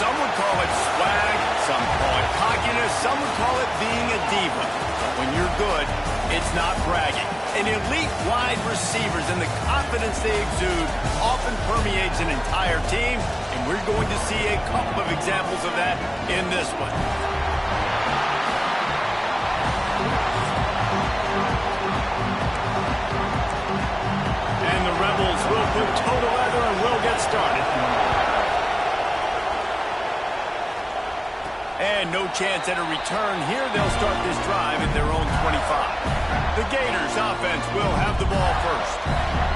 Some would call it swag, some call it cockiness, some would call it being a diva. But when you're good, it's not bragging. And elite wide receivers and the confidence they exude often permeates an entire team, and we're going to see a couple of examples of that in this one. And the Rebels will put toe to leather and will get started. And no chance at a return here. They'll start this drive at their own 25. The Gators offense will have the ball first.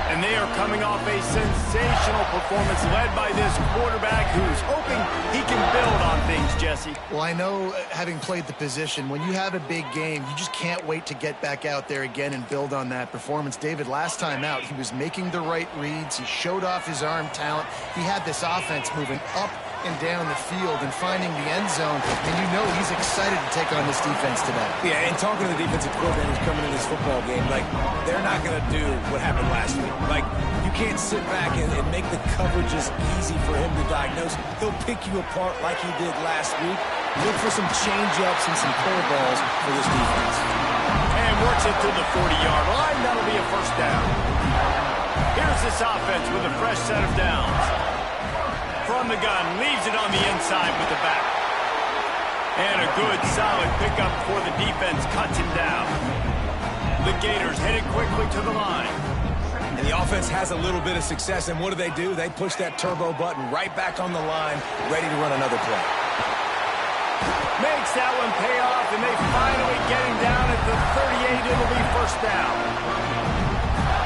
And they are coming off a sensational performance led by this quarterback who's hoping he can build on things, Jesse. Well, I know, having played the position, when you have a big game, you just can't wait to get back out there again and build on that performance. David, last time out, he was making the right reads. He showed off his arm talent. He had this offense moving up and down the field and finding the end zone, and you know he's excited to take on this defense today. Yeah, and talking to the defensive coordinators coming in this football game, like, they're not going to do what happened last week. Like, you can't sit back and make the coverages easy for him to diagnose. He'll pick you apart like he did last week. Look for some change-ups and some curveballs for this defense. And works it to the 40-yard line. That'll be a first down. Here's this offense with a fresh set of downs. From the gun, leaves it on the inside with the back. And a good, solid pickup before the defense cuts him down. The Gators headed quickly to the line. And the offense has a little bit of success, and what do? They push that turbo button right back on the line, ready to run another play. Makes that one pay off, and they finally get him down at the 38. It'll be first down.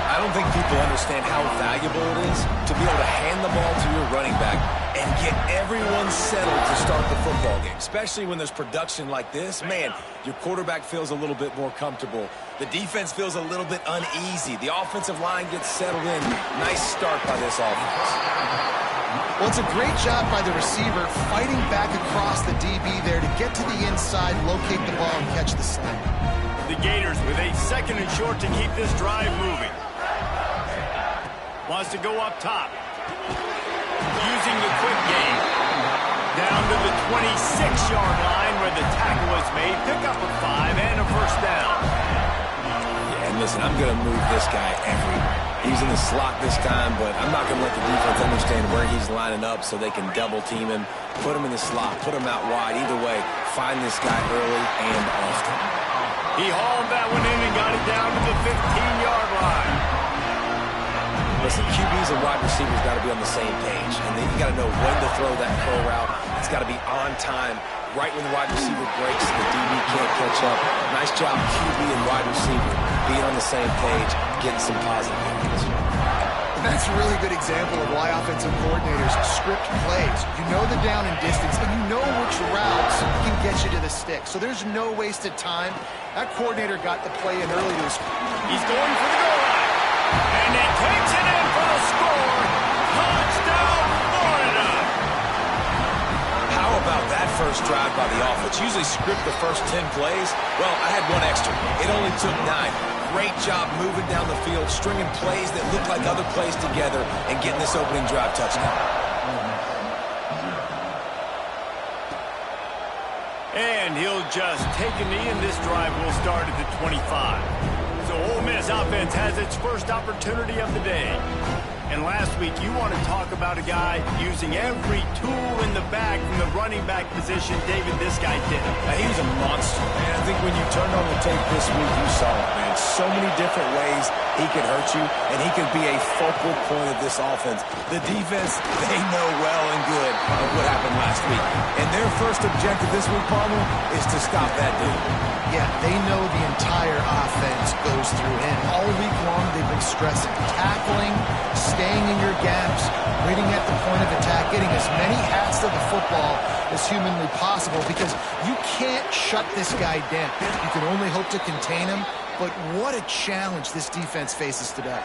I don't think people understand how valuable it is to be able to hand the ball to your running back and get everyone settled to start the football game, especially when there's production like this. Man, your quarterback feels a little bit more comfortable. The defense feels a little bit uneasy. The offensive line gets settled in. Nice start by this offense. Well, it's a great job by the receiver fighting back across the DB there to get to the inside, locate the ball, and catch the slant. The Gators with a second and short to keep this drive moving. Wants to go up top. Using the quick game. Down to the 26-yard line where the tackle was made. Pick up a 5 and a first down. Yeah, and listen, I'm going to move this guy everywhere. He's in the slot this time, but I'm not going to let the defense understand where he's lining up so they can double team him, put him in the slot, put him out wide. Either way, find this guy early and often. He hauled that one in and got it down to the 15-yard line. Listen, QBs and wide receivers got to be on the same page, and then you got to know when to throw that curl route. It's got to be on time. Right when the wide receiver breaks, the DB can't catch up. Nice job, QB and wide receiver, being on the same page, getting some positive yards. That's a really good example of why offensive coordinators script plays. You know the down and distance, and you know which routes can get you to the stick. So there's no wasted time. That coordinator got the play in early to his... He's going for the goal line. And he takes it in for the score. Touchdown, Florida. How about that first drive by the offense? Usually script the first 10 plays. Well, I had one extra. It only took 9. Great job moving down the field, stringing plays that look like other plays together, and getting this opening drive touchdown. And he'll just take a knee, and this drive will start at the 25. So Ole Miss offense has its first opportunity of the day. And last week, you want to talk about a guy using every tool in the bag from the running back position. David, this guy did it. Now, he was a monster, man. I think when you turned on the tape this week, you saw it, man. So many different ways he could hurt you, and he could be a focal point of this offense. The defense, they know well and good of what happened last week. And their first objective this week, Palmer, is to stop that dude. Yeah, they know the entire offense goes through him. All week long, they've been stressing tackling, staying in your gaps, waiting at the point of attack, getting as many hats to the football as humanly possible, because you can't shut this guy down. You can only hope to contain him, but what a challenge this defense faces today.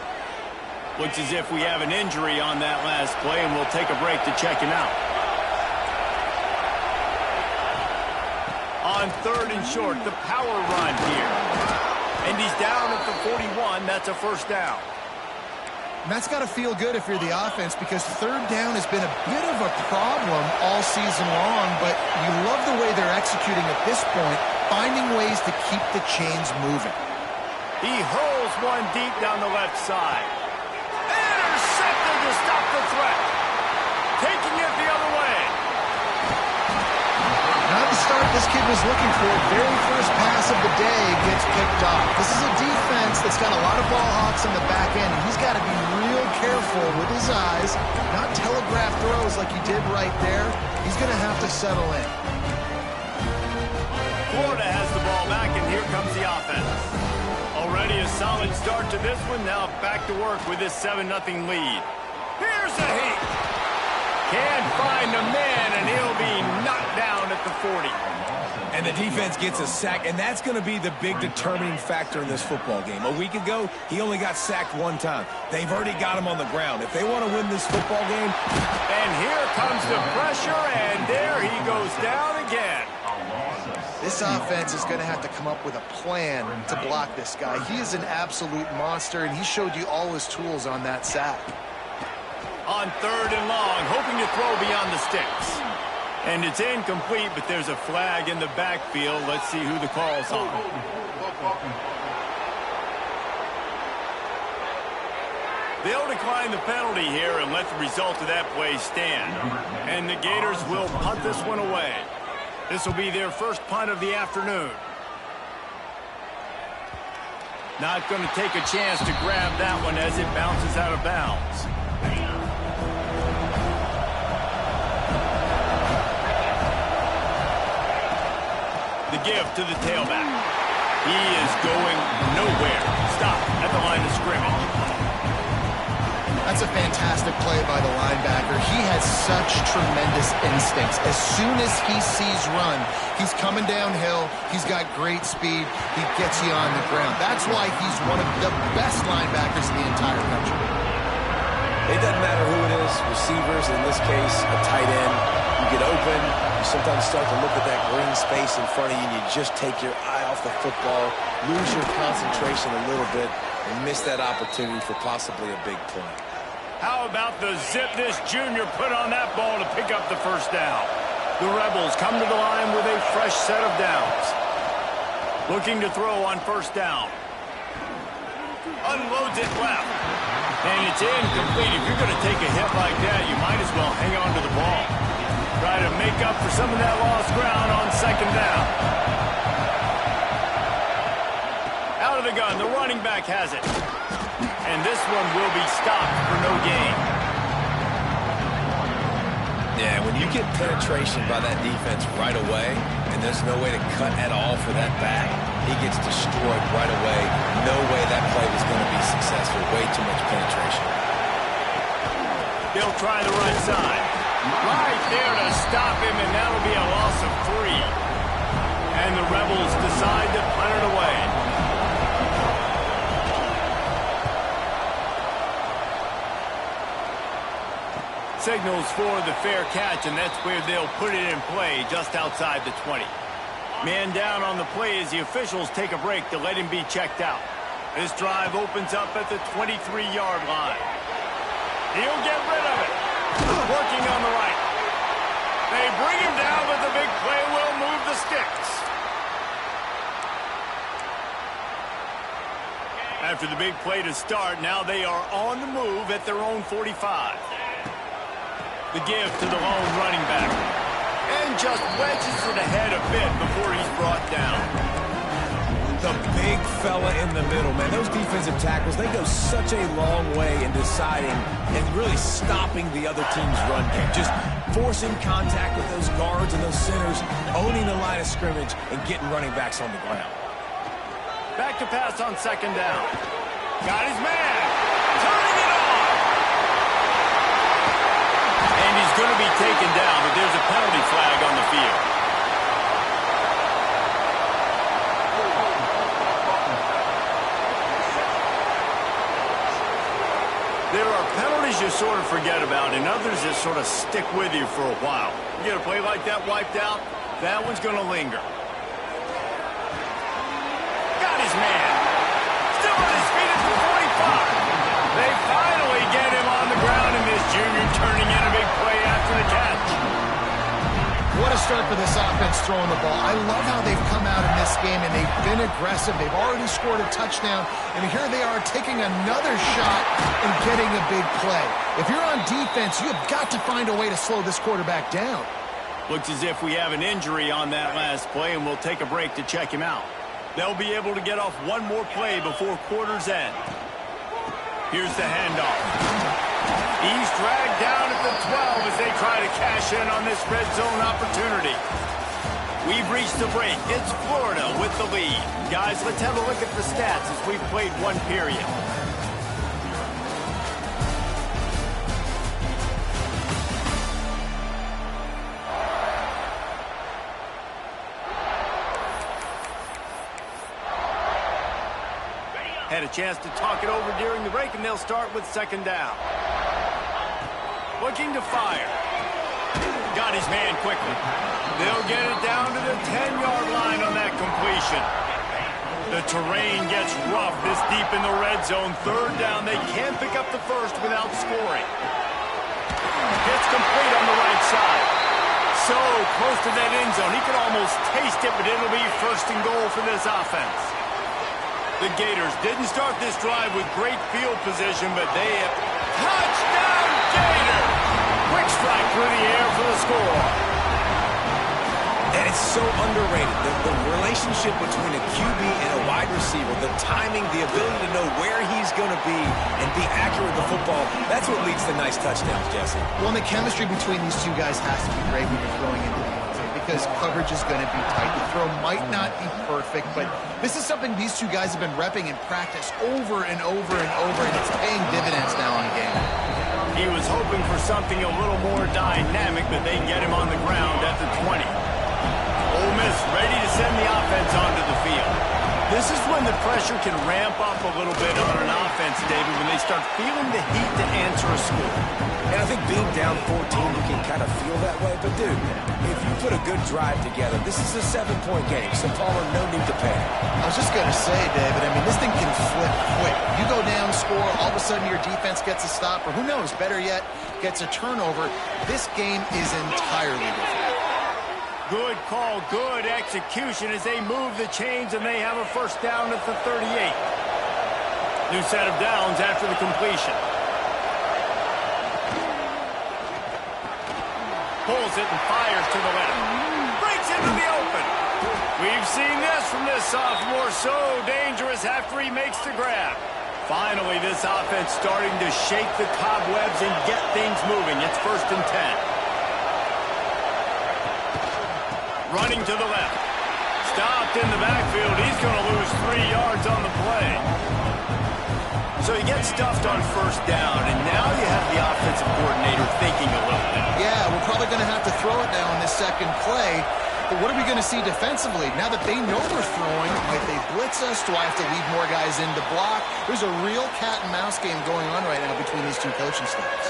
Looks as if we have an injury on that last play, and we'll take a break to check him out. On third and short, the power run here. And he's down at the 41. That's a first down. And that's got to feel good if you're the offense, because third down has been a bit of a problem all season long, but you love the way they're executing at this point, finding ways to keep the chains moving. He hurls one deep down the left side. Intercepted to stop the threat. Taking it the other way. Not the start this kid was looking for. Very first pass of the day gets picked off. This is a defense that's got a lot of ball hawks on the back end, and he's got to be real careful with his eyes, not telegraph throws like he did right there. He's going to have to settle in. Florida has the ball back, and here comes the offense. Already a solid start to this one. Now back to work with this 7-0 lead. Here's a heat. Can't find the man, and he'll be knocked down at the 40. And the defense gets a sack, and that's going to be the big determining factor in this football game. A week ago, he only got sacked one time. They've already got him on the ground. If they want to win this football game... And here comes the pressure, and there he goes down again. This offense is going to have to come up with a plan to block this guy. He is an absolute monster, and he showed you all his tools on that sack. On 3rd and long, hoping to throw beyond the sticks. And it's incomplete, but there's a flag in the backfield. Let's see who the call's on. They'll decline the penalty here and let the result of that play stand. And the Gators will punt this one away. This will be their first punt of the afternoon. Not going to take a chance to grab that one as it bounces out of bounds. The give to the tailback. He is going nowhere. Stop at the line of scrimmage. That's a fantastic play by the linebacker. He has such tremendous instincts. As soon as he sees run, he's coming downhill. He's got great speed. He gets you on the ground. That's why he's one of the best linebackers in the entire country. It doesn't matter who it is, receivers, in this case, a tight end. You get open, you sometimes start to look at that green space in front of you, and you just take your eye off the football, lose your concentration a little bit, and miss that opportunity for possibly a big play. How about the zip this junior put on that ball to pick up the first down? The Rebels come to the line with a fresh set of downs. Looking to throw on first down. Unloads it left. And it's incomplete. If you're going to take a hit like that, you might as well hang on to the ball. Try to make up for some of that lost ground on second down. Out of the gun, the running back has it. And this one will be stopped for no gain. Yeah, when you get penetration by that defense right away, and there's no way to cut at all for that back, he gets destroyed right away. No way that play was going to be successful. Way too much penetration. They'll try the right side. Right there to stop him, and that'll be a loss of 3. And the Rebels decide to punt it away. Signals for the fair catch, and that's where they'll put it in play just outside the 20. Man down on the play as the officials take a break to let him be checked out. This drive opens up at the 23-yard line. He'll get rid of it. Working on the right. They bring him down, but the big play will move the sticks. After the big play to start, now they are on the move at their own 45. The give to the lone running back. And just wedges it ahead a bit before he's brought down. The big fella in the middle, man. Those defensive tackles, they go such a long way in deciding and really stopping the other team's run game. Just forcing contact with those guards and those centers, owning the line of scrimmage, and getting running backs on the ground. Back to pass on second down. Got his man. Turning it on. And he's going to be taken down, but there's a penalty flag on the field. There are penalties you sort of forget about, and others that sort of stick with you for a while. You get a play like that wiped out, that one's going to linger. Got his man. Still on his feet at the 45. They finally What a start for this offense throwing the ball. I love how they've come out in this game, and they've been aggressive. They've already scored a touchdown, and here they are taking another shot and getting a big play. If you're on defense, you have got to find a way to slow this quarterback down. Looks as if we have an injury on that last play, and we'll take a break to check him out. They'll be able to get off one more play before quarter's end. Here's the handoff. He's dragged down at the 12 as they try to cash in on this red zone opportunity. We've reached the break. It's Florida with the lead. Guys, let's have a look at the stats as we've played one period. Had a chance to talk it over during the break, and they'll start with second down. Looking to fire. Got his man quickly. They'll get it down to the 10-yard line on that completion. The terrain gets rough this deep in the red zone. Third down, they can't pick up the first without scoring. It's complete on the right side. So close to that end zone. He could almost taste it, but it'll be first and goal for this offense. The Gators didn't start this drive with great field position, but they have... Touchdown, Gators! Quick strike through the air for the score. And it's so underrated. The relationship between a QB and a wide receiver, the timing, the ability to know where he's going to be and be accurate with the football, that's what leads to nice touchdowns, Jesse. Well, and the chemistry between these two guys has to be great when you're throwing into the end zone because coverage is going to be tight. The throw might not be perfect, but this is something these two guys have been repping in practice over and over and over, and it's paying dividends now in the game. He was hoping for something a little more dynamic, but they get him on the ground at the 20. Ole Miss ready to send the offense onto the field. This is when the pressure can ramp up a little bit on an offense, David, when they start feeling the heat to answer a score. And I think being down 14, you can kind of feel that way. But, dude, if you put a good drive together, this is a 7-point game, so Palmer, no need to panic. I was just going to say, David, I mean, this thing can flip quick. You go down, score, all of a sudden your defense gets a stop, or who knows, better yet, gets a turnover. This game is entirely different. Good call, good execution as they move the chains, and they have a first down at the 38. New set of downs after the completion. Pulls it and fires to the left. Breaks into the open. We've seen this from this sophomore, so dangerous after he makes the grab. Finally, this offense starting to shake the cobwebs and get things moving. It's first and 10. Running to the left. Stopped in the backfield. He's going to lose 3 yards on the play. So he gets stuffed on first down, and now you have the offensive coordinator thinking a little bit. Yeah, we're probably going to have to throw it now on this second play. But what are we going to see defensively? Now that they know we're throwing, might they blitz us? Do I have to leave more guys in to block? There's a real cat-and-mouse game going on right now between these two coaching staffs.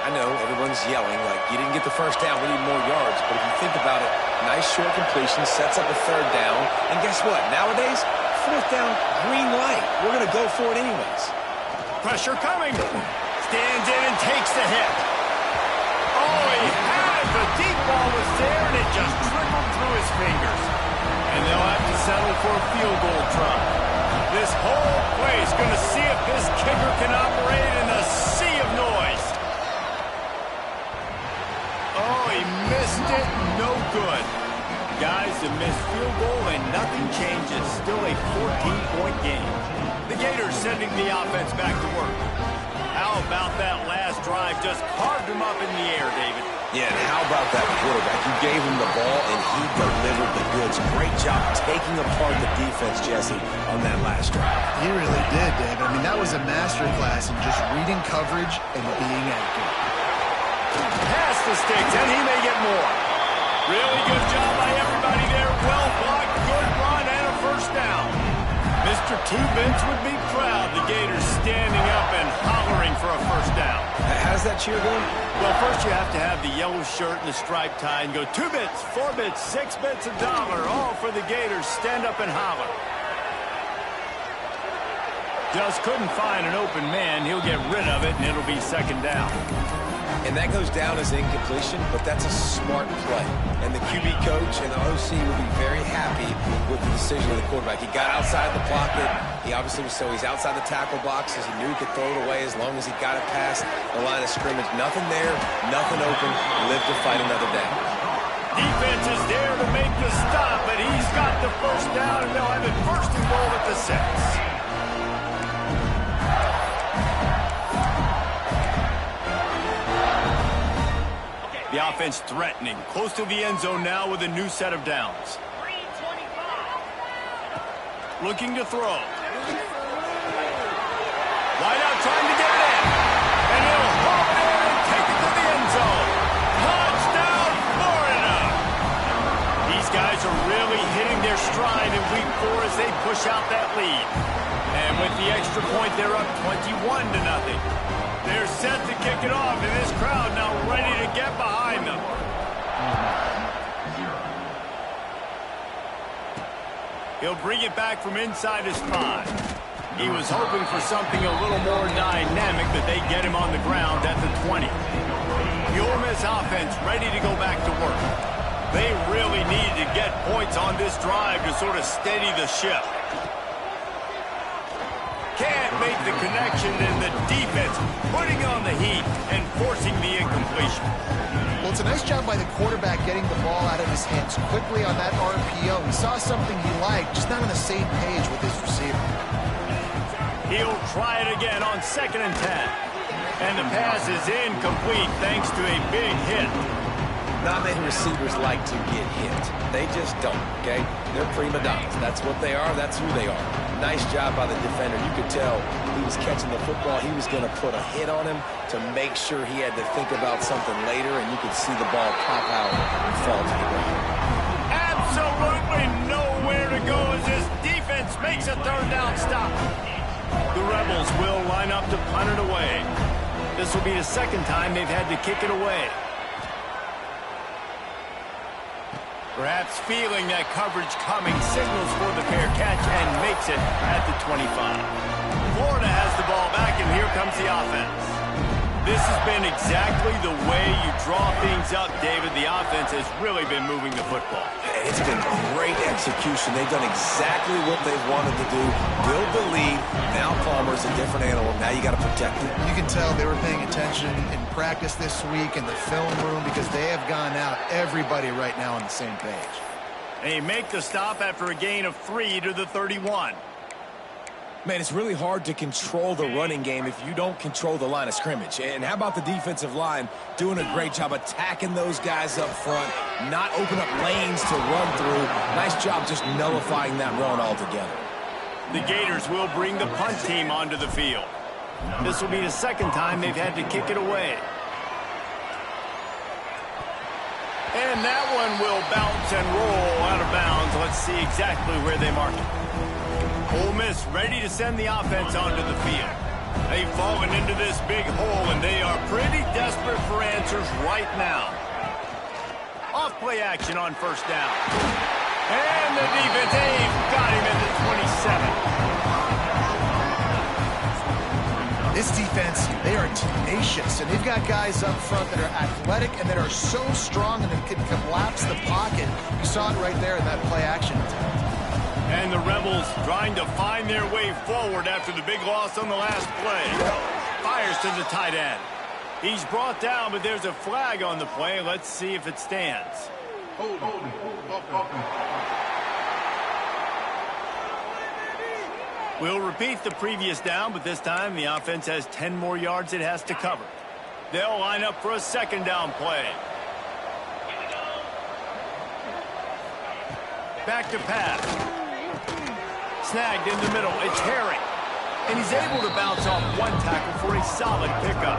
I know everyone's yelling like, you didn't get the first down, we need more yards. But if you think about it, nice short completion, sets up a third down. And guess what? Nowadays, fourth down, green light. We're going to go for it anyways. Pressure coming. Stands in and takes the hit. Oh, he had it. The deep ball was there, and it just trickled through his fingers. And they'll have to settle for a field goal try. This whole play is going to see if this kicker can operate in a sea of noise. Oh, he missed it. No good. Guys, a missed field goal and nothing changes. Still a 14-point game. The Gators sending the offense back to work. How about that last drive? Just carved him up in the air, David. Yeah, and how about that quarterback? You gave him the ball, and he delivered the goods. Great job taking apart the defense, Jesse, on that last drive. He really did, David. I mean, that was a masterclass in just reading coverage and being accurate. Pass the sticks, and he may get more. Really good job by everybody there. Well blocked, good run, and a first down. Mr. Two-Bits would be proud. The Gators standing up and hollering for a first down. How's that cheer going? Well, first you have to have the yellow shirt and the striped tie and go 2 bits, 4 bits, 6 bits, $1, all for the Gators. Stand up and holler. Just couldn't find an open man. He'll get rid of it, and it'll be second down. And that goes down as incompletion, but that's a smart play. And the QB coach and the OC will be very happy with the decision of the quarterback. He got outside the pocket. He obviously was he's outside the tackle boxes. He knew he could throw it away as long as he got it past the line of scrimmage. Nothing there, nothing open. Live to fight another down. Defense is there to make the stop, but he's got the first down, and they'll have it first and goal at the 6. The offense threatening, close to the end zone now with a new set of downs. Looking to throw. Wide out trying to get it in. And he'll haul it in and take it to the end zone. Touchdown, Florida! These guys are really hitting their stride in week 4 as they push out that lead. And with the extra point, they're up 21-0. They're set to kick it off, and this crowd now ready to get behind them. He'll bring it back from inside his 5. He was hoping for something a little more dynamic, but they get him on the ground at the 20. The Ole Miss offense ready to go back to work. They really needed to get points on this drive to sort of steady the ship. Can't make the connection, and the defense putting on the heat and forcing the incompletion. Well, it's a nice job by the quarterback getting the ball out of his hands quickly on that RPO. He saw something he liked, just not on the same page with his receiver. He'll try it again on 2nd and 10. And the pass is incomplete thanks to a big hit. Not many receivers like to get hit. They just don't, okay? They're prima donnas. That's what they are. That's who they are. Nice job by the defender. You could tell he was catching the football. He was going to put a hit on him to make sure he had to think about something later, and you could see the ball pop out and fall to the ground. Absolutely nowhere to go as this defense makes a 3rd down stop. The Rebels will line up to punt it away. This will be the 2nd time they've had to kick it away. Perhaps feeling that coverage coming, signals for the fair catch and makes it at the 25. Florida has the ball back, and here comes the offense. This has been exactly the way you draw things up, David. The offense has really been moving the football. It's been great execution. They've done exactly what they've wanted to do. Build the lead. Now Palmer's a different animal. Now you got to protect it. You can tell they were paying attention in practice this week in the film room because they have gone out, everybody right now on the same page. They make the stop after a gain of 3 to the 31. Man, it's really hard to control the running game if you don't control the line of scrimmage. And how about the defensive line doing a great job attacking those guys up front, not open up lanes to run through. Nice job just nullifying that run altogether. The Gators will bring the punt team onto the field. This will be the 2nd time they've had to kick it away. And that one will bounce and roll out of bounds. Let's see exactly where they mark it. Ole Miss ready to send the offense onto the field. They've fallen into this big hole, and they are pretty desperate for answers right now. Off play action on 1st down. And the defense, they've got him at the 27. This defense, they are tenacious, and they've got guys up front that are athletic and that are so strong and that can collapse the pocket. You saw it right there in that play action attempt. And the Rebels trying to find their way forward after the big loss on the last play. Fires to the tight end. He's brought down, but there's a flag on the play. Let's see if it stands. We'll repeat the previous down, but this time the offense has 10 more yards it has to cover. They'll line up for a 2nd down play. Back to pass. Snagged in the middle. It's Herring. And he's able to bounce off one tackle for a solid pickup.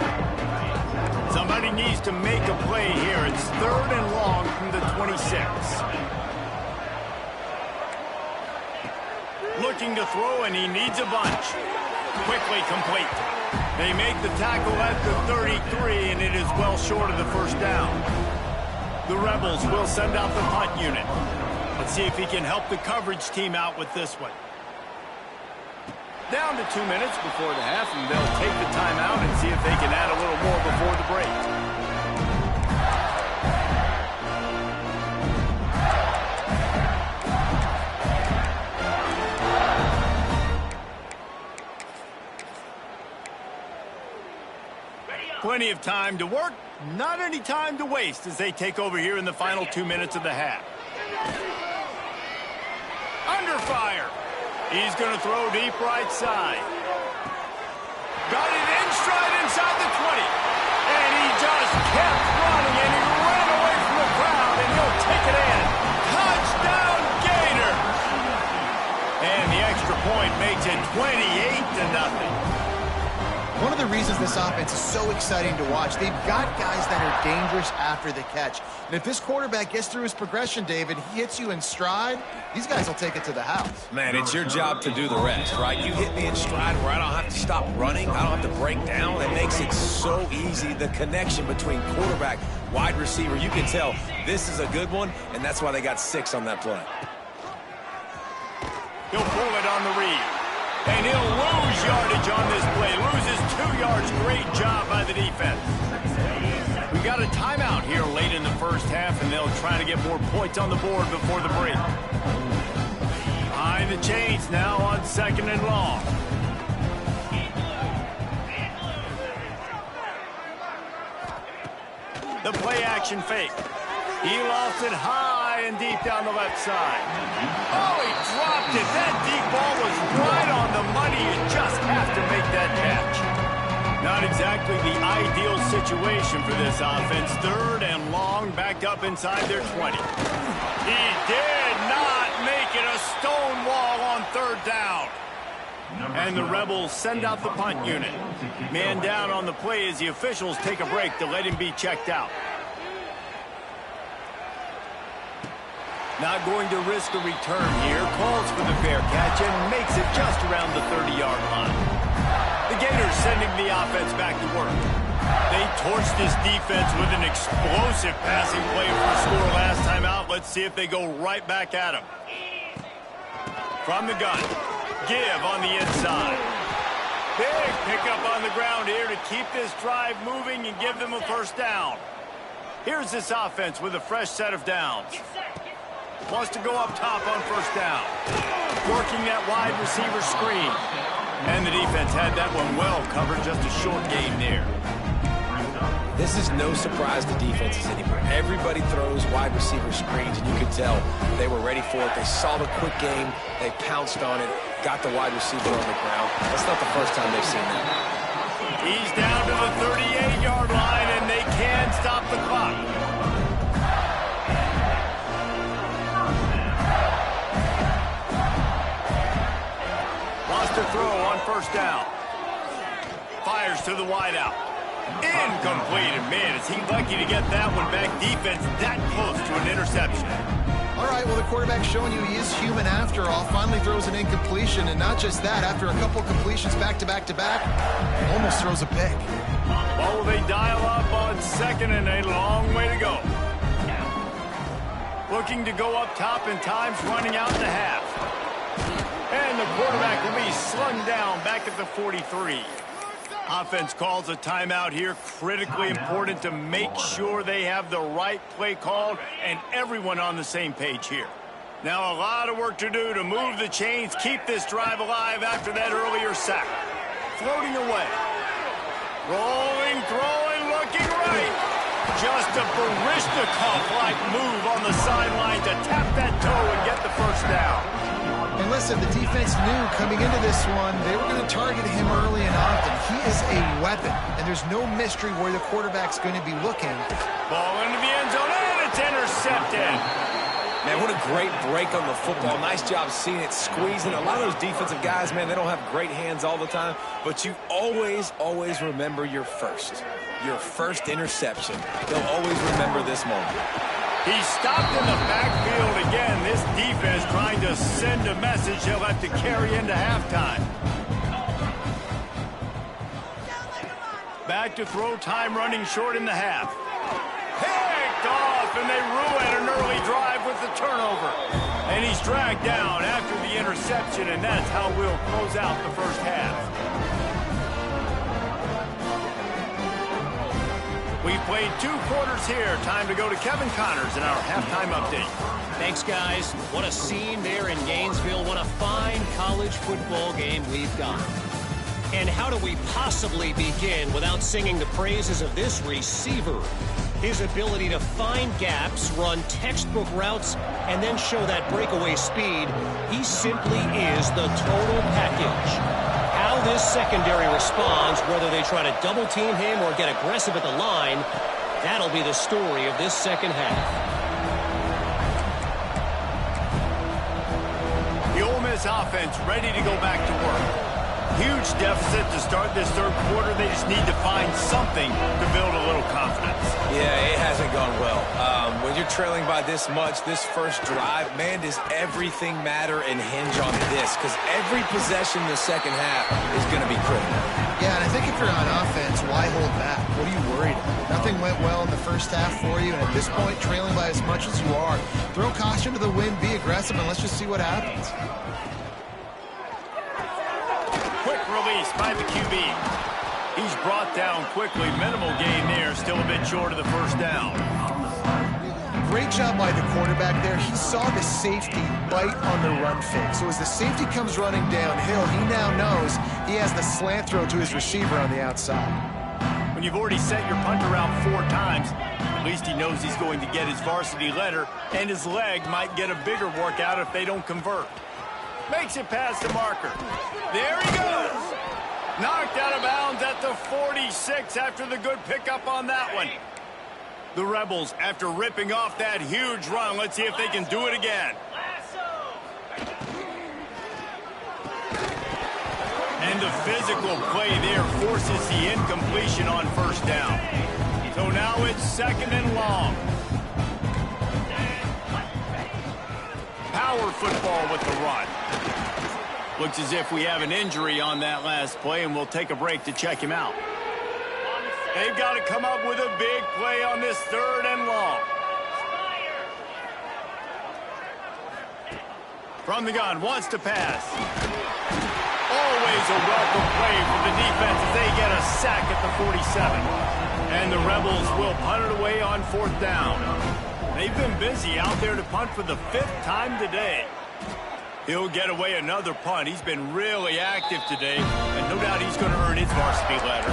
Somebody needs to make a play here. It's 3rd and long from the 26. Looking to throw, and he needs a bunch. Quickly complete. They make the tackle at the 33, and it is well short of the 1st down. The Rebels will send out the punt unit. Let's see if he can help the coverage team out with this one. Down to 2 minutes before the half, and they'll take the timeout and see if they can add a little more before the break. Plenty of time to work, not any time to waste as they take over here in the final 2 minutes of the half. Under fire. He's going to throw deep right side. Got it in stride inside the 20. And he just kept running, and he ran away from the crowd, and he'll take it in. Touchdown, Gator! And the extra point makes it 28-0. One of the reasons this offense is so exciting to watch, they've got guys that are dangerous after the catch. And if this quarterback gets through his progression, David, he hits you in stride, these guys will take it to the house. Man, it's your job to do the rest, right? You hit me in stride where I don't have to stop running. I don't have to break down. It makes it so easy. The connection between quarterback, wide receiver, you can tell this is a good one, and that's why they got 6 on that play. He'll pull it on the read. And he'll lose yardage on this play. Loses 2 yards. Great job by the defense. We got a timeout here late in the first half, and they'll try to get more points on the board before the break. Behind the chains now on 2nd and long. The play action fake. He lost it high and deep down the left side. Oh, he dropped it. That deep ball was right on the money. You just have to make that catch. Not exactly the ideal situation for this offense. 3rd and long, back up inside their 20. He did not make it a stone wall on 3rd down. And the Rebels send out the punt unit. Man down on the play as the officials take a break to let him be checked out. Not going to risk a return here. Calls for the fair catch and makes it just around the 30-yard line. The Gators sending the offense back to work. They torched this defense with an explosive passing play for a score last time out. Let's see if they go right back at him. From the gun. Give on the inside. Big pickup on the ground here to keep this drive moving and give them a first down. Here's this offense with a fresh set of downs. Wants to go up top on first down. Working that wide receiver screen. And the defense had that one well covered. Just a short gain there. This is no surprise to defenses anymore. Everybody throws wide receiver screens, and you could tell they were ready for it. They saw the quick game. They pounced on it, got the wide receiver on the ground. That's not the first time they've seen that. He's down to the 38-yard line, and they can stop the clock. To throw on first down. Fires to the wideout. Incomplete. And man, is he lucky to get that one back. Defense that close to an interception. All right, well, the quarterback's showing you he is human after all. Finally throws an incompletion, and not just that, after a couple completions back-to-back-to-back, almost throws a pick. Well, they dial up on 2nd and a long way to go. Looking to go up top, and time's running out in the half. And the quarterback will be slung down back at the 43. Offense calls a timeout here. Critically important to make sure they have the right play called and everyone on the same page here. Now a lot of work to do to move the chains, keep this drive alive after that earlier sack. Floating away. Rolling, throwing, looking right. Just a Baryshnikov-like move on the sideline to tap that toe and get the first down. And listen, the defense knew coming into this one, they were going to target him early and often. He is a weapon, and there's no mystery where the quarterback's going to be looking. Ball into the end zone, and it's intercepted. Man, what a great break on the football. Nice job seeing it, squeezing. A lot of those defensive guys, man, they don't have great hands all the time, but you always, always remember your first interception. They'll always remember this moment. He stopped in the backfield again. This defense trying to send a message they'll have to carry into halftime. Back to throw, time running short in the half. Picked off, and they ruin an early drive with the turnover. And he's dragged down after the interception, and that's how we'll close out the first half. We've played 2 quarters here. Time to go to Kevin Connors in our halftime update. Thanks, guys. What a scene there in Gainesville. What a fine college football game we've got. And how do we possibly begin without singing the praises of this receiver? His ability to find gaps, run textbook routes, and then show that breakaway speed, he simply is the total package. How this secondary responds, whether they try to double-team him or get aggressive at the line, that'll be the story of this second half. The Ole Miss offense ready to go back to work. Huge deficit to start this third quarter. They just need to find something to build a little confidence. Yeah, it hasn't gone well. When you're trailing by this much, this first drive, man, does everything matter and hinge on this? Because every possession in the second half is going to be critical. Yeah, and I think if you're on offense, why hold back? What are you worried about? Nothing went well in the first half for you, and at this point, trailing by as much as you are, throw caution to the wind, be aggressive, and let's just see what happens. Quick release by the QB. He's brought down quickly. Minimal gain there. Still a bit short of the first down. Great job by the quarterback there. He saw the safety bite on the run fake. So as the safety comes running downhill, he now knows he has the slant throw to his receiver on the outside. When you've already sent your punter out 4 times, at least he knows he's going to get his varsity letter, and his leg might get a bigger workout if they don't convert. Makes it past the marker. There he goes. Knocked out of bounds at the 46 after the good pickup on that one. The Rebels, after ripping off that huge run, let's see if they can do it again. And the physical play there forces the incompletion on first down. So now it's second and long. Power football with the run. Looks as if we have an injury on that last play, and we'll take a break to check him out. They've got to come up with a big play on this third and long. From the gun, wants to pass. Always a welcome play for the defense as they get a sack at the 47. And the Rebels will punt it away on fourth down. They've been busy out there to punt for the 5th time today. He'll get away another punt. He's been really active today, and no doubt he's going to earn his varsity letter.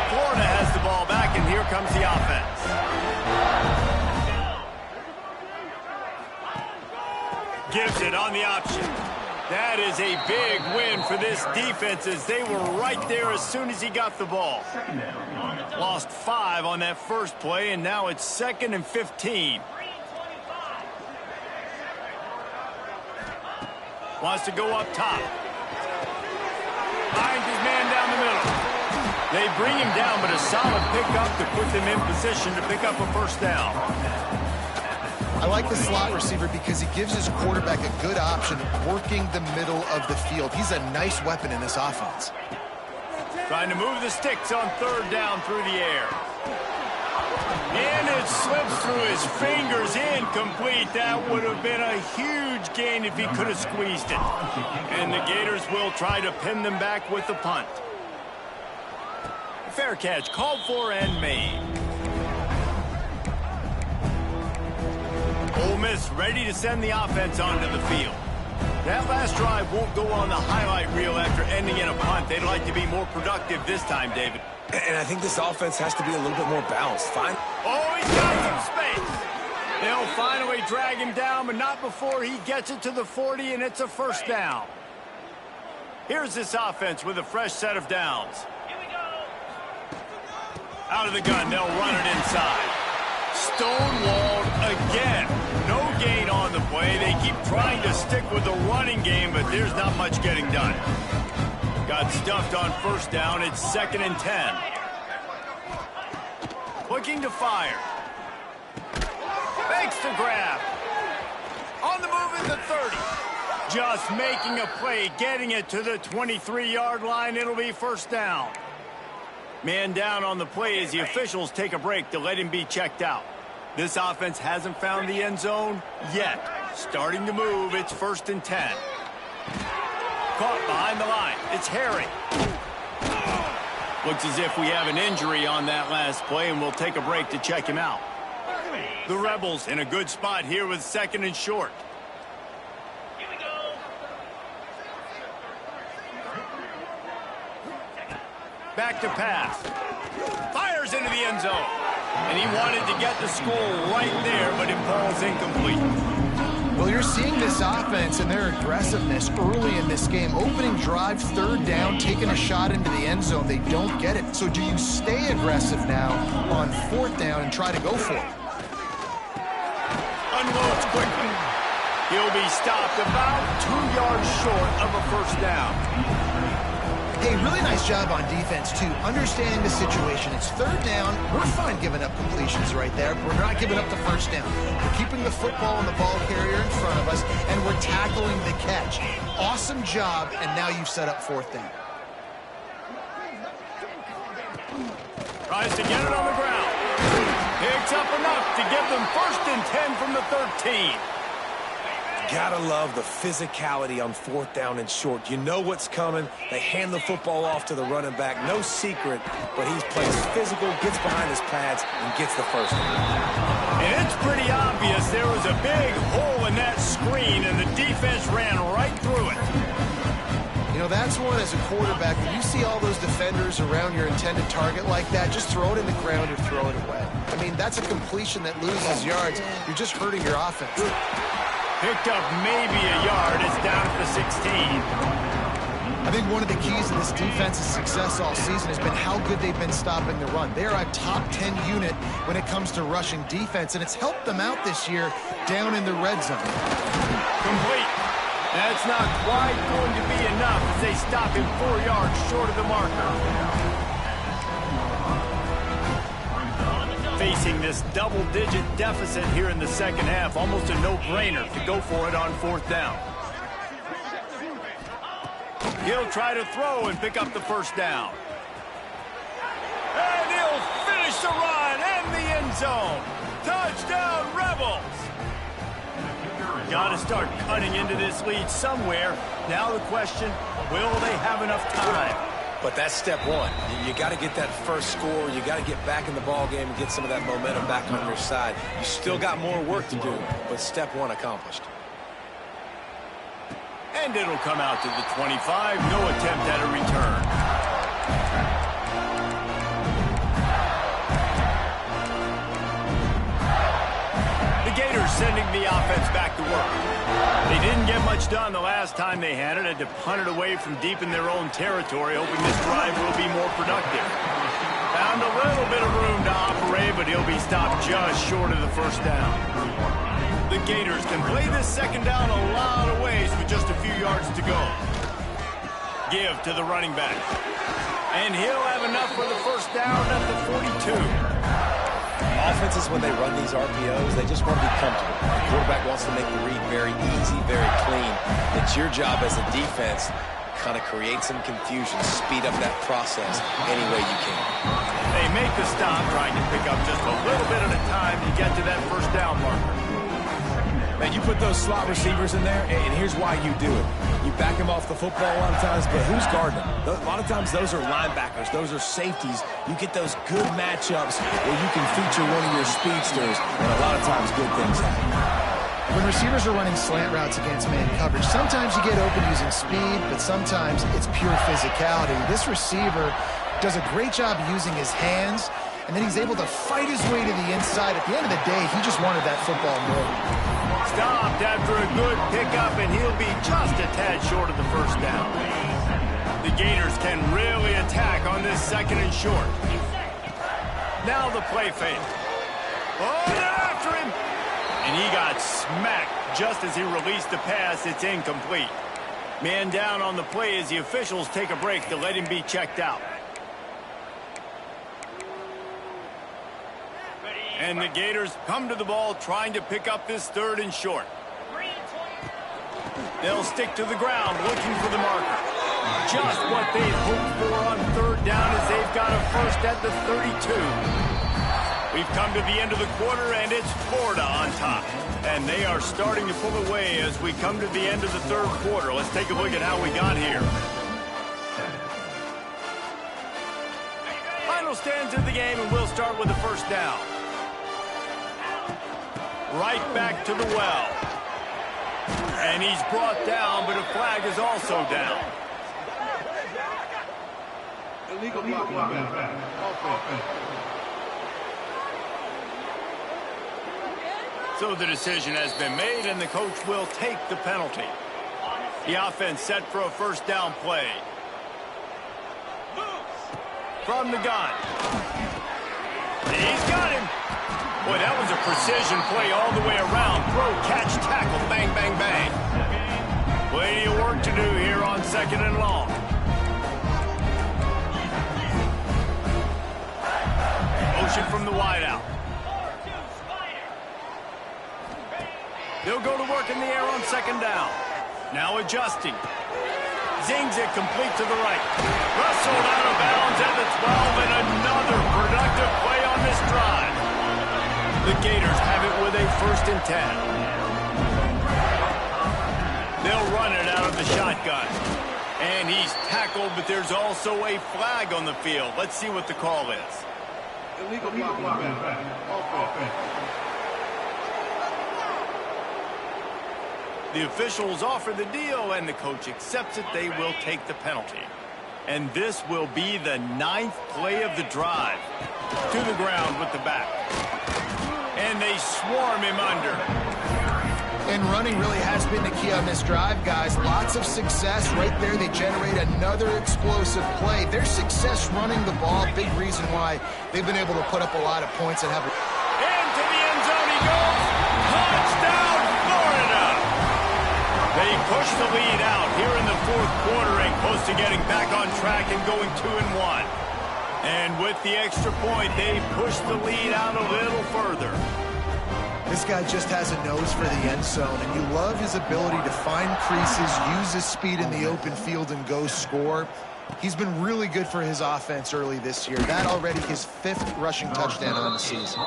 Florida has the ball back, and here comes the offense. Gives it on the option. That is a big win for this defense as they were right there as soon as he got the ball. Lost 5 on that first play, and now it's 2nd and 15. Wants to go up top. Finds his man down the middle. They bring him down, but a solid pickup to put them in position to pick up a first down. I like the slot receiver because he gives his quarterback a good option working the middle of the field. He's a nice weapon in this offense. Trying to move the sticks on third down through the air. And it slips through his fingers, incomplete. That would have been a huge gain if he could have squeezed it. And the Gators will try to pin them back with the punt. Fair catch called for and made. Ole Miss ready to send the offense onto the field. That last drive won't go on the highlight reel after ending in a punt. They'd like to be more productive this time, David. And I think this offense has to be a little bit more balanced. Oh, he's got some space. They'll finally drag him down, but not before he gets it to the 40, and it's a first down. Here's this offense with a fresh set of downs. Out of the gun, they'll run it inside. Stonewalled again. No gain on the play. They keep trying to stick with the running game, but there's not much getting done. Got stuffed on first down. It's 2nd and 10. Looking to fire. Makes the grab. On the move at the 30. Just making a play, getting it to the 23-yard line. It'll be first down. Man down on the play as the officials take a break to let him be checked out. This offense hasn't found the end zone yet. Starting to move, it's 1st and 10. Caught behind the line. It's Harry. Looks as if we have an injury on that last play, and we'll take a break to check him out. The Rebels in a good spot here with 2nd and short. Back to pass. Fires into the end zone. And he wanted to get the score right there, but it falls incomplete. Well, you're seeing this offense and their aggressiveness early in this game. Opening drive, third down, taking a shot into the end zone. They don't get it. So do you stay aggressive now on fourth down and try to go for it? Unloads quickly. He'll be stopped about 2 yards short of a first down. Hey, really nice job on defense, too. Understanding the situation. It's third down. We're fine giving up completions right there. We're not giving up the first down. We're keeping the football on the ball carrier in front of us, and we're tackling the catch. Awesome job, and now you've set up fourth down. Tries to get it on the ground. Picks up enough to give them 1st and 10 from the 13. Gotta love the physicality on fourth down and short. You know what's coming. They hand the football off to the running back. No secret, but he plays physical, gets behind his pads, and gets the first down. And it's pretty obvious there was a big hole in that screen, and the defense ran right through it. You know, that's one as a quarterback. When you see all those defenders around your intended target like that, just throw it in the ground or throw it away. I mean, that's a completion that loses yards. You're just hurting your offense. Picked up maybe a yard. It's down at the 16. I think one of the keys to this defense's success all season has been how good they've been stopping the run. They are a top 10 unit when it comes to rushing defense, and it's helped them out this year down in the red zone. Complete. That's not quite going to be enough as they stop him 4 yards short of the marker. Facing this double-digit deficit here in the second half, almost a no-brainer to go for it on fourth down. He'll try to throw and pick up the first down. And he'll finish the run and the end zone. Touchdown, Rebels! Got to start cutting into this lead somewhere. Now the question, will they have enough time? But that's step one. You got to get that first score. You got to get back in the ball game and get some of that momentum back on your side. You still got more work to do, but step one accomplished. And it'll come out to the 25. No attempt at a return. The Gators sending the offense back to work. They didn't get much done the last time they had it. Had to punt it away from deep in their own territory, hoping this drive will be more productive. Found a little bit of room to operate, but he'll be stopped just short of the first down. The Gators can play this second down a lot of ways with just a few yards to go. Give to the running back. And he'll have enough for the first down at the 42. Offenses, when they run these RPOs, they just want to be comfortable. The quarterback wants to make the read very easy, very clean. It's your job as a defense kind of create some confusion, speed up that process any way you can. They make the stop, trying to pick up just a little bit at a time to get to that first down marker. Man, you put those slot receivers in there, and here's why you do it. You back them off the football a lot of times, but who's guarding them? A lot of times those are linebackers. Those are safeties. You get those good matchups where you can feature one of your speedsters, and a lot of times good things happen. When receivers are running slant routes against man coverage, sometimes you get open using speed, but sometimes it's pure physicality. This receiver does a great job using his hands, and then he's able to fight his way to the inside. At the end of the day, he just wanted that football more. Stopped after a good pickup, and he'll be just a tad short of the first down. The Gators can really attack on this second and short. Now the play fake. Oh, they're after him! And he got smacked just as he released the pass. It's incomplete. Man down on the play as the officials take a break to let him be checked out. And the Gators come to the ball trying to pick up this third and short. They'll stick to the ground looking for the marker. Just what they hoped for on third down as they've got a first at the 32. We've come to the end of the quarter, and it's Florida on top. And they are starting to pull away as we come to the end of the third quarter. Let's take a look at how we got here. Final stands of the game, and we'll start with the first down. Right back to the well. And he's brought down, but a flag is also down. Illegal blocking back. Offense. So the decision has been made, and the coach will take the penalty. The offense set for a first down play. From the gun. He's got him. Boy, that was a precision play all the way around. Throw, catch, tackle, bang, bang, bang. Plenty of work to do here on 2nd and long. Motion from the wideout. They'll go to work in the air on 2nd down. Now adjusting. Zings it complete to the right. Wrestled out of bounds at the 12, and another productive play on this drive. The Gators have it with a 1st and 10. They'll run it out of the shotgun. And he's tackled, but there's also a flag on the field. Let's see what the call is. Illegal blocking back. Offense. The officials offer the deal, and the coach accepts it. They will take the penalty. And this will be the 9th play of the drive. To the ground with the back. And they swarm him under. And running really has been the key on this drive, guys. Lots of success right there. They generate another explosive play. Their success running the ball, big reason why they've been able to put up a lot of points and have a... Into the end zone he goes. Touchdown, Florida. They push the lead out here in the 4th quarter and close to getting back on track and going 2-1. And with the extra point, they push the lead out a little further. This guy just has a nose for the end zone, and you love his ability to find creases, use his speed in the open field, and go score. He's been really good for his offense early this year. That already his 5th rushing touchdown on the season.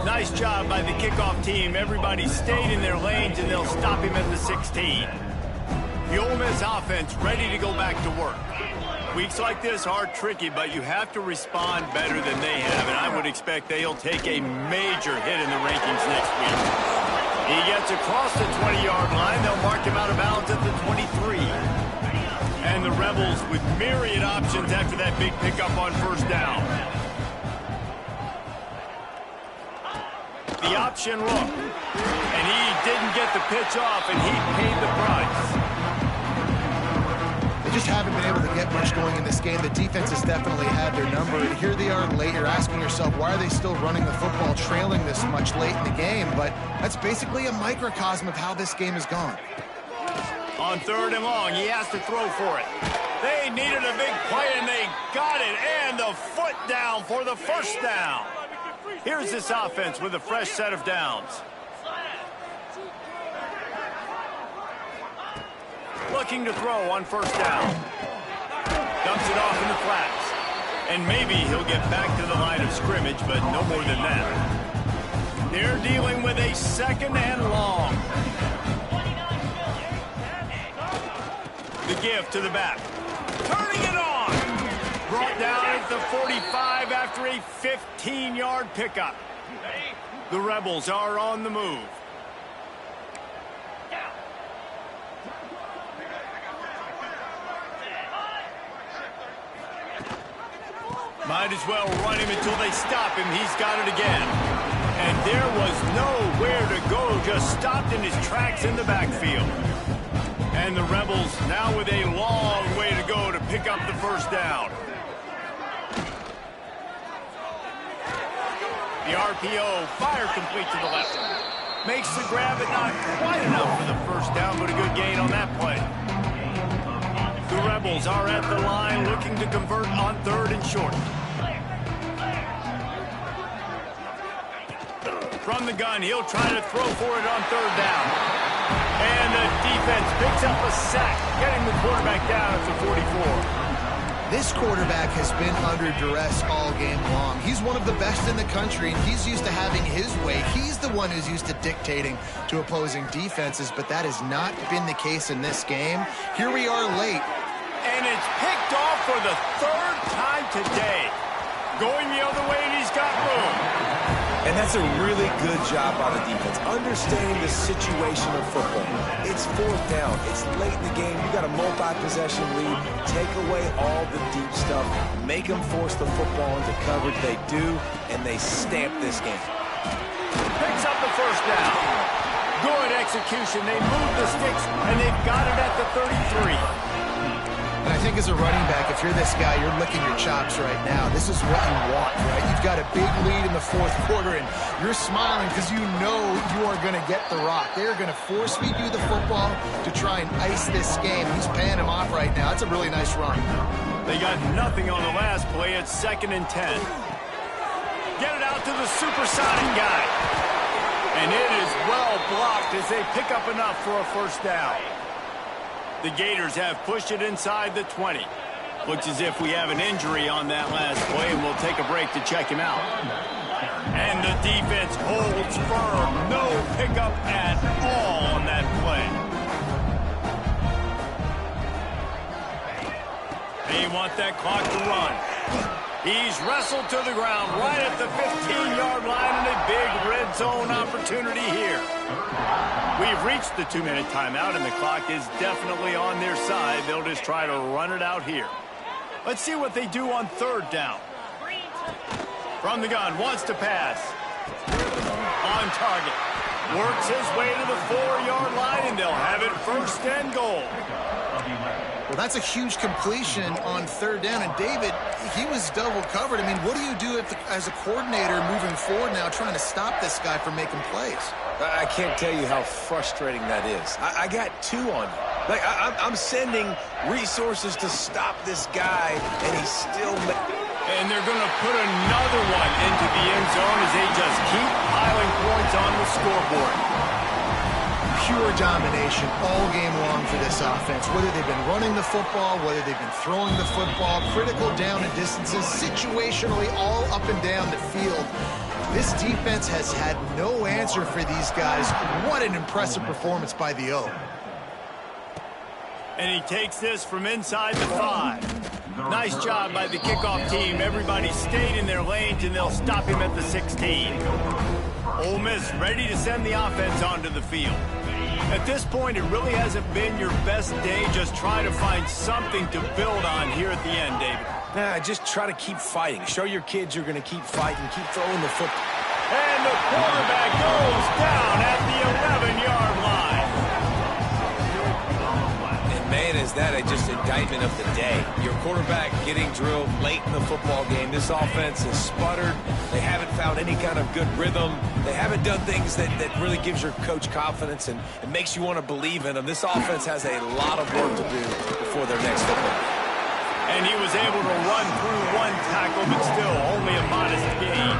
Nice job by the kickoff team. Everybody stayed in their lanes, and they'll stop him at the 16. The Ole Miss offense ready to go back to work. Weeks like this are tricky, but you have to respond better than they have, and I would expect they'll take a major hit in the rankings next week. He gets across the 20-yard line. They'll mark him out of bounds at the 23. And the Rebels with myriad options after that big pickup on 1st down. The option look. And he didn't get the pitch off, and he paid the price. They just haven't been able to get much going in this game. The defense has definitely had their number, and here they are late. You're asking yourself, why are they still running the football, trailing this much late in the game? But that's basically a microcosm of how this game has gone. On 3rd and long, he has to throw for it. They needed a big play, and they got it. And the foot down for the 1st down. Here's this offense with a fresh set of downs. Looking to throw on 1st down. Dumps it off in the flats. And maybe he'll get back to the line of scrimmage, but no more than that. They're dealing with a 2nd and long. The give to the back. Turning it on. Brought down at the 45 after a 15-yard pickup. The Rebels are on the move. Might as well run him until they stop him. He's got it again. And there was nowhere to go, just stopped in his tracks in the backfield. And the Rebels now with a long way to go to pick up the 1st down. The RPO, fire complete to the left. Makes the grab, but not quite enough for the 1st down, but a good gain on that play. The Rebels are at the line looking to convert on 3rd and short. From the gun, he'll try to throw for it on 3rd down. And the defense picks up a sack, getting the quarterback down at the 44. This quarterback has been under duress all game long. He's one of the best in the country, and he's used to having his way. He's the one who's used to dictating to opposing defenses, but that has not been the case in this game. Here we are late. And it's picked off for the 3rd time today. Going the other way, and he's got room. And that's a really good job by the defense, understanding the situation of football. It's fourth down. It's late in the game. You got a multi-possession lead. Take away all the deep stuff. Make them force the football into coverage. They do, and they stamp this game. Picks up the first down. Good execution. They move the sticks, and they've got it at the 33. And I think as a running back, if you're this guy, you're licking your chops right now. This is what you want, right? You've got a big lead in the fourth quarter, and you're smiling because you know you are going to get the rock. They're going to force-feed you the football to try and ice this game. He's paying him off right now. That's a really nice run. They got nothing on the last play. It's 2nd and 10. Get it out to the supersonic guy. And it is well blocked as they pick up enough for a first down. The Gators have pushed it inside the 20. Looks as if we have an injury on that last play, and we'll take a break to check him out. And the defense holds firm. No pickup at all on that play. They want that clock to run. He's wrestled to the ground right at the 15-yard line, and a big red zone opportunity here. We've reached the 2-minute timeout, and the clock is definitely on their side. They'll just try to run it out here. Let's see what they do on 3rd down. From the gun, wants to pass. On target. Works his way to the 4-yard line, and they'll have it 1st and goal. Well, that's a huge completion on 3rd down. And David, he was double covered. I mean, what do you do as a coordinator moving forward now trying to stop this guy from making plays? I can't tell you how frustrating that is. I got 2 on you. Like, I'm sending resources to stop this guy, and he's still... And they're going to put another one into the end zone as they just keep piling points on the scoreboard. Pure domination all game long for this offense. Whether they've been running the football, whether they've been throwing the football, critical down and distances, situationally all up and down the field. This defense has had no answer for these guys. What an impressive performance by the O. And he takes this from inside the 5. Nice job by the kickoff team. Everybody stayed in their lanes, and they'll stop him at the 16. Ole Miss ready to send the offense onto the field. At this point, it really hasn't been your best day. Just try to find something to build on here at the end, David. Nah, just try to keep fighting. Show your kids you're going to keep fighting, keep throwing the football. And the quarterback goes down at the 11-yard line. And man, is that just indictment of the day. Your quarterback getting drilled late in the football game. This offense has sputtered. They haven't found any kind of good rhythm. They haven't done things that really gives your coach confidence and makes you want to believe in them. This offense has a lot of work to do before their next football game. And he was able to run through 1 tackle, but still only a modest gain.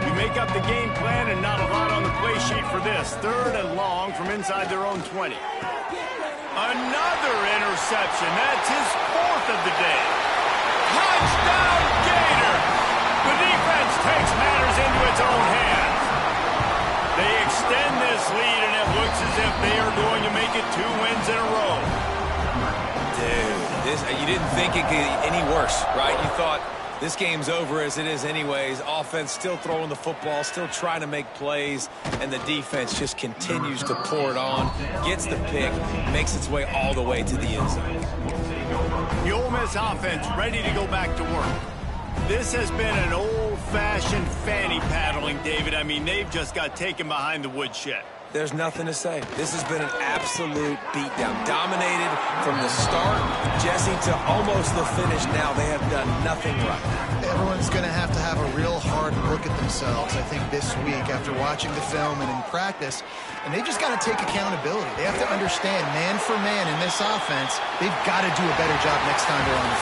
We make up the game plan and not a lot on the play sheet for this. 3rd and long from inside their own 20. Another interception. That's his 4th of the day. Touchdown, Gator! The defense takes matters into its own hands. They extend this lead, and it looks as if they are going to make it 2 wins in a row. Dude, you didn't think it could get any worse, right? You thought this game's over as it is anyways. Offense still throwing the football, still trying to make plays, and the defense just continues to pour it on, gets the pick, makes its way all the way to the end zone. The Ole Miss offense ready to go back to work. This has been an old-fashioned fanny paddling, David. I mean, they've just got taken behind the woodshed. There's nothing to say. This has been an absolute beatdown. Dominated from the start, Jesse, to almost the finish now. They have done nothing right. Everyone's going to have a real hard look at themselves, I think, this week after watching the film and in practice. And they just got to take accountability. They have to understand, man for man in this offense, they've got to do a better job next time they're on the field.